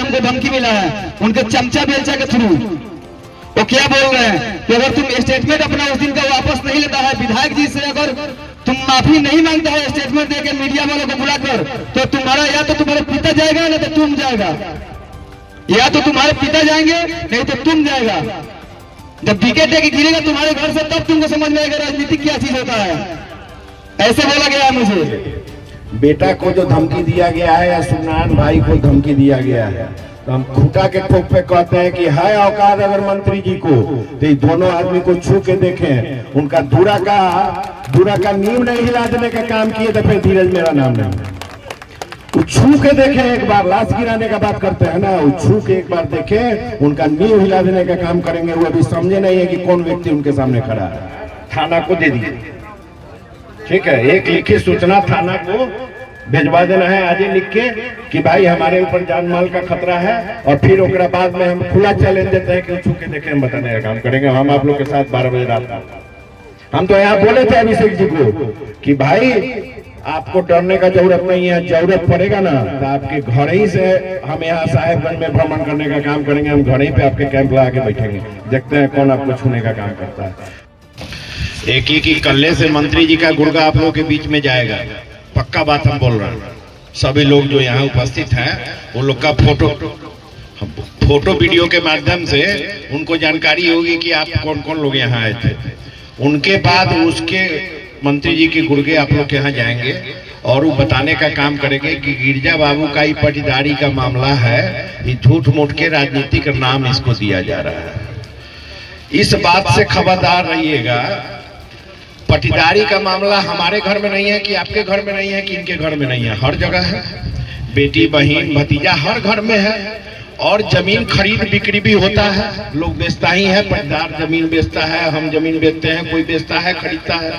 तुमको धमकी मिला है उनके चमचा बेलचा के थ्रू। वो क्या बोल रहे हैं कि अगर तुम स्टेटमेंट अपना उस दिन का वापस नहीं लेता है, विधायक जी से अगर तुम माफी नहीं मांगता है स्टेटमेंट देके मीडिया वालों को बुलाकर, तो तुम्हारा या तो तुम्हारे पिता जाएगा ना तो तुम जाएगा, या तो तुम्हारे पिता जाएंगे नहीं तो तुम जाएगा। जब विकेट एक गिरेगा तुम्हारे घर से तब तुमको समझ में आएगा राजनीति क्या चीज होता है। ऐसे बोला गया मुझे। बेटा को जो धमकी दिया गया है या सुनान भाई को धमकी दिया गया है, तो हम खूंटा के ठोक पे कहते हैं कि है औकात अगर मंत्री जी को, तो दोनों आदमी को छू के देखें, उनका धूरा का नींव नहीं हिला देने का काम किए तो फिर धीरज मेरा नाम नहीं। वो छू के देखें एक बार, लाश गिराने का बात करते हैं ना, वो छू के एक बार देखें, उनका नींव हिला देने का काम करेंगे। वो अभी समझे नहीं है कि कौन व्यक्ति उनके सामने खड़ा है। थाना को दे दीजिए, ठीक है, एक लिखित सूचना थाना को भेजवा देना है आज ही लिख के कि भाई हमारे ऊपर जान माल का खतरा है, और फिर ओकरा बाद में हम खुला चैलेंज देते हैं कि छू के देखें, हम बताने का काम करेंगे। हम आप लोग के साथ 12 बजे रात को हम तो यहाँ बोले थे अभिषेक जी को कि भाई आपको डरने का जरूरत नहीं है, जरूरत पड़ेगा ना तो आपके घर ही से हम यहाँ साहेबगंज में भ्रमण करने का काम करेंगे। हम घर ही पे आपके कैंप लगा के बैठेंगे, देखते हैं कौन आपको छूने का काम करता है। एक ही की कल्ले से मंत्री जी का गुर्गा आप लोगों के बीच में जाएगा, पक्का बात हम बोल रहे हैं। सभी लोग जो यहाँ उपस्थित हैं वो लोग का फोटो वीडियो के माध्यम से उनको जानकारी होगी कि आप कौन कौन लोग यहाँ आए थे। उनके बाद उसके मंत्री जी के गुर्गे आप लोग के यहाँ जाएंगे और वो बताने का काम करेंगे कि गिरजा बाबू का ही पटीदारी का मामला है, ये झूठ मूठ के राजनीतिक नाम इसको दिया जा रहा है। इस बात से खबरदार रहिएगा। पटीदारी का मामला हमारे घर में नहीं है कि आपके घर में नहीं है कि इनके घर में नहीं है, हर जगह है। बेटी बहन भतीजा हर घर में है। और जमीन खरीद बिक्री भी होता है, लोग बेचता ही है, पटीदार जमीन बेचता है, हम जमीन बेचते हैं, कोई बेचता है, खरीदता है।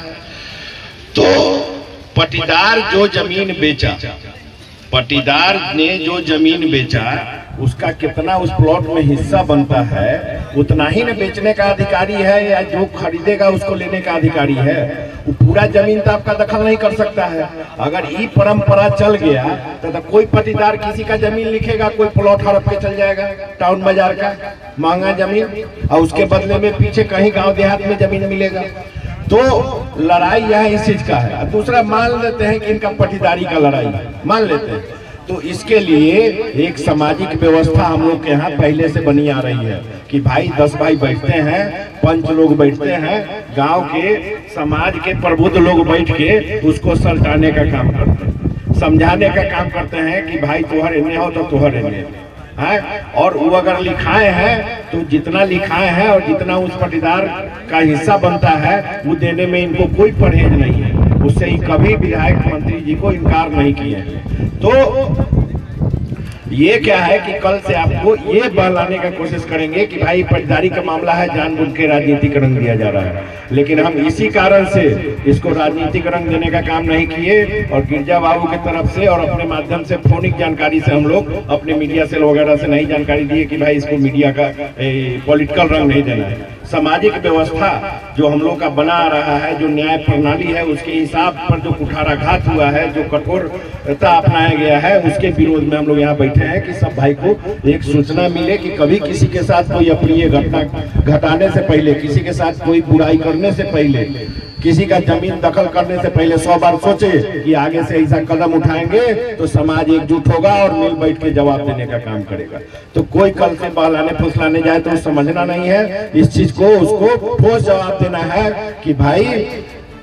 तो पटीदार जो जमीन बेचा, पटीदार ने जो जमीन बेचा, उसका कितना उस प्लॉट में हिस्सा बनता है उतना ही न बेचने का अधिकारी है या जो खरीदेगा उसको लेने का अधिकारी है। वो पूरा जमीन तो आपका दखल नहीं कर सकता है। अगर ये परंपरा चल गया तो कोई पटीदार किसी का जमीन लिखेगा, कोई प्लॉट हड़प के चल जाएगा टाउन बाजार का महंगा जमीन, और उसके बदले में पीछे कहीं गांव देहात में जमीन मिलेगा। तो लड़ाई यहाँ इस चीज का है। दूसरा मान लेते हैं कि इनका पटीदारी का लड़ाई मान लेते हैं, तो इसके लिए एक सामाजिक व्यवस्था हम लोग के यहाँ पहले से बनी आ रही है कि भाई 10 भाई बैठते हैं, पंच लोग बैठते हैं, गांव के समाज के प्रबुद्ध लोग बैठ के उसको सलटाने का काम करते हैं, समझाने का काम करते हैं कि भाई तुहर इन्ने हो तो तुहर इन्ने है। और वो अगर लिखाए हैं तो जितना लिखाए हैं और जितना उस पटीदार का हिस्सा बनता है वो देने में इनको कोई परहेज नहीं है। उससे ही कभी विधायक मंत्री जी को इनकार नहीं किए। तो ये क्या है कि कल से आपको ये बहलाने का कोशिश करेंगे कि भाई पटीदारी का मामला है, जानबूझ के राजनीतिक रंग दिया जा रहा है। लेकिन हम इसी कारण से इसको राजनीतिक रंग देने का काम नहीं किए, और गिरजा बाबू की तरफ से और अपने माध्यम से फोनिक जानकारी से हम लोग अपने मीडिया सेल वगैरह से नहीं जानकारी दिए कि भाई इसको मीडिया का पॉलिटिकल रंग नहीं देना है। सामाजिक व्यवस्था जो हम लोग का बना रहा है, जो न्याय प्रणाली है, उसके हिसाब पर जो कुठाराघात हुआ है, जो कठोरता अपनाया गया है, उसके विरोध में हम लोग यहाँ बैठे हैं कि सब भाई को एक सूचना मिले कि कभी किसी के साथ कोई अप्रिय घटना घटाने से पहले, किसी के साथ कोई बुराई करने से पहले, किसी का जमीन दखल करने से पहले 100 बार सोचे कि आगे से ऐसा कदम उठाएंगे तो समाज एकजुट होगा और मिल बैठ के जवाब देने का काम करेगा। तो कोई कल से बहलाने फुसलाने जाए तो समझना नहीं है इस चीज को, उसको ठोस जवाब देना है कि भाई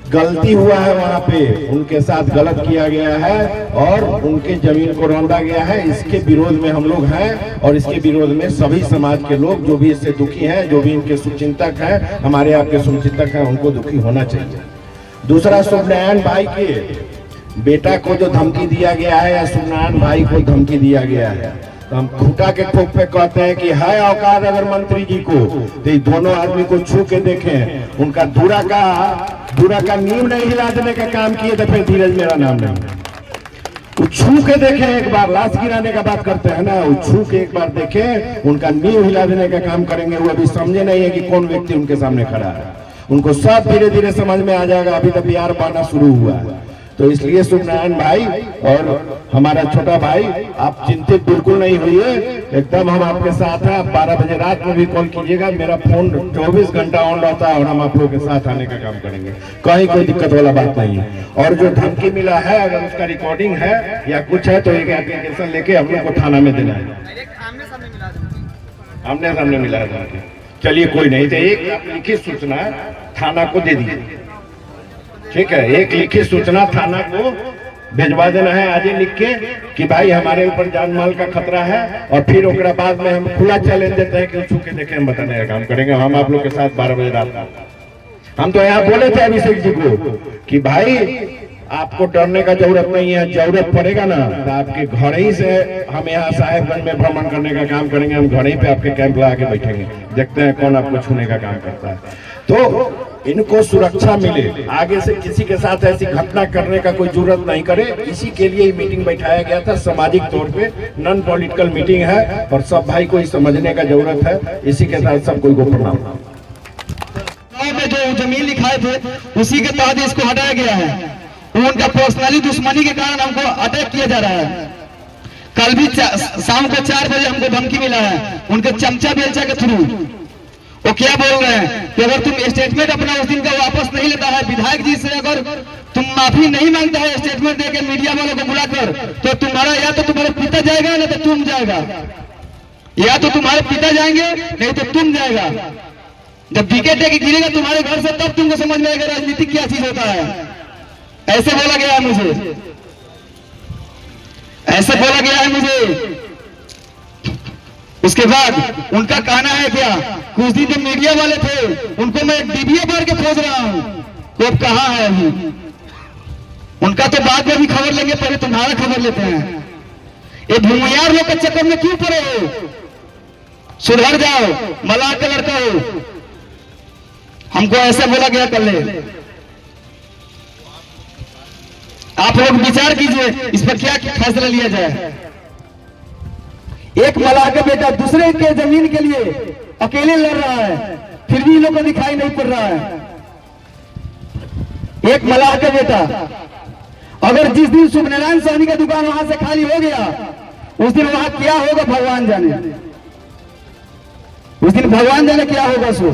गलती हुआ है, वहाँ पे उनके साथ गलत किया गया है और उनके जमीन को रौंदा गया है। इसके विरोध में हम लोग हैं और इसके विरोध में सभी समाज के लोग जो भी इससे दुखी हैं, जो भी इनके शुभचिंतक हैं, हमारे आपके शुभचिंतक हैं, उनको दुखी होना चाहिए। दूसरा, सुनान भाई के बेटा को जो धमकी दिया गया है या सुनान भाई को धमकी दिया गया है, तो हम खूंटा के ठोक पे कहते हैं कि है औकात अगर मंत्री जी को, तो दोनों आदमी को छू के देखें, उनका धूरा का नींव नहीं हिला देने का काम किए तो फिर धीरज मेरा नाम नहीं। वो छू के देखें एक बार, लाश गिराने का बात करते हैं ना, वो छू के एक बार देखें, उनका नींव हिला देने का काम करेंगे। वो अभी समझे नहीं है कि कौन व्यक्ति उनके सामने खड़ा है। उनको सब धीरे धीरे समझ में आ जाएगा। अभी तो बिहार पाना शुरू हुआ है। तो इसलिए सुखनारायण भाई और हमारा छोटा भाई, आप चिंतित बिल्कुल नहीं होइए, एकदम हम आपके साथ हैं। आप 12 बजे रात में भी कॉल कीजिएगा, मेरा फोन 24 घंटा ऑन रहता है और हम आप लोगों के साथ आने का काम करेंगे, कहीं कोई दिक्कत वाला बात नहीं है। और जो धमकी मिला है, अगर उसका रिकॉर्डिंग है या कुछ है तो एक एप्लीकेशन लेके हम लोग को थाना में देना है। आमने सामने मिला है धमकी, चलिए कोई नहीं, तो एक लिखित सूचना थाना को दे दीजिए, ठीक है। एक लिखित सूचना थाना को भिजवा देना है आज ही लिख के कि भाई हमारे ऊपर जान माल का खतरा है, और फिर उसके बाद में हम खुला चैलेंज देते हैं कि छू के देखे, हम बताने का काम करेंगे। हम आप लोग के साथ 12 बजे रात में, हम तो यहाँ बोले थे अभिषेक जी को कि भाई आपको डरने का जरूरत नहीं है, जरूरत पड़ेगा ना तो आपके घर ही से हम यहाँ साहेबगंज में भ्रमण करने का काम करेंगे, हम घर ही पे आपके कैंप लगा के बैठेंगे, देखते हैं कौन आपको छूने का काम करता है। तो इनको सुरक्षा मिले, आगे से किसी के साथ ऐसी घटना करने का कोई जरूरत नहीं करे, इसी के लिए मीटिंग बैठाया गया था। सामाजिक तौर पे नॉन पॉलिटिकल मीटिंग है और सब भाई को समझने का जरूरत है। इसी के साथ सब कोई को प्रणाम। में जो जमीन लिखाए थे उसी के तहत इसको हटाया गया है। उनका पर्सनली दुश्मनी के कारण हमको अटैक किया जा रहा है। कल भी शाम को 4 बजे हमको धमकी मिला है उनके चमचा बेलचा के थ्रू। वो क्या बोल रहे हैं कि अगर तुम स्टेटमेंट अपना उस दिन का वापस नहीं लेता है, विधायक जी से अगर तुम माफी नहीं मांगता है स्टेटमेंट देके मीडिया वालों को बुलाकर, तो तुम्हारा या तो तुम्हारा पिता जाएगा नहीं तो तुम जाएगा, या तो तुम्हारे पिता जाएंगे नहीं तो तुम जाएगा। जब विकेट लेके गिरेगा तुम्हारे घर से तब तुमको समझ में आएगा राजनीति क्या चीज होता है। ऐसे बोला गया है मुझे, ऐसे बोला गया है मुझे। उसके बाद उनका कहना है क्या, कुछ दिन जो मीडिया वाले थे उनको मैं डीबीए भर के खोज रहा हूं, तो अब कहां है अभी? उनका तो बाद में भी खबर लेंगे, पहले तुम्हारा खबर लेते हैं। ये भूमियार लोग के चक्कर में क्यों पड़े हो? सुधर जाओ, मलाह का लड़का हो। हमको ऐसे बोला गया कल। आप लोग विचार कीजिए इस पर क्या फैसला लिया जाए। एक मलाह का बेटा दूसरे के जमीन के लिए अकेले लड़ रहा है, फिर भी लोगों को दिखाई नहीं पड़ रहा है। एक मलाह का बेटा, अगर जिस दिन सुखनारायण सहनी का दुकान वहां से खाली हो गया, उस दिन वहां क्या होगा भगवान जाने। उस दिन भगवान जाने क्या होगा। सो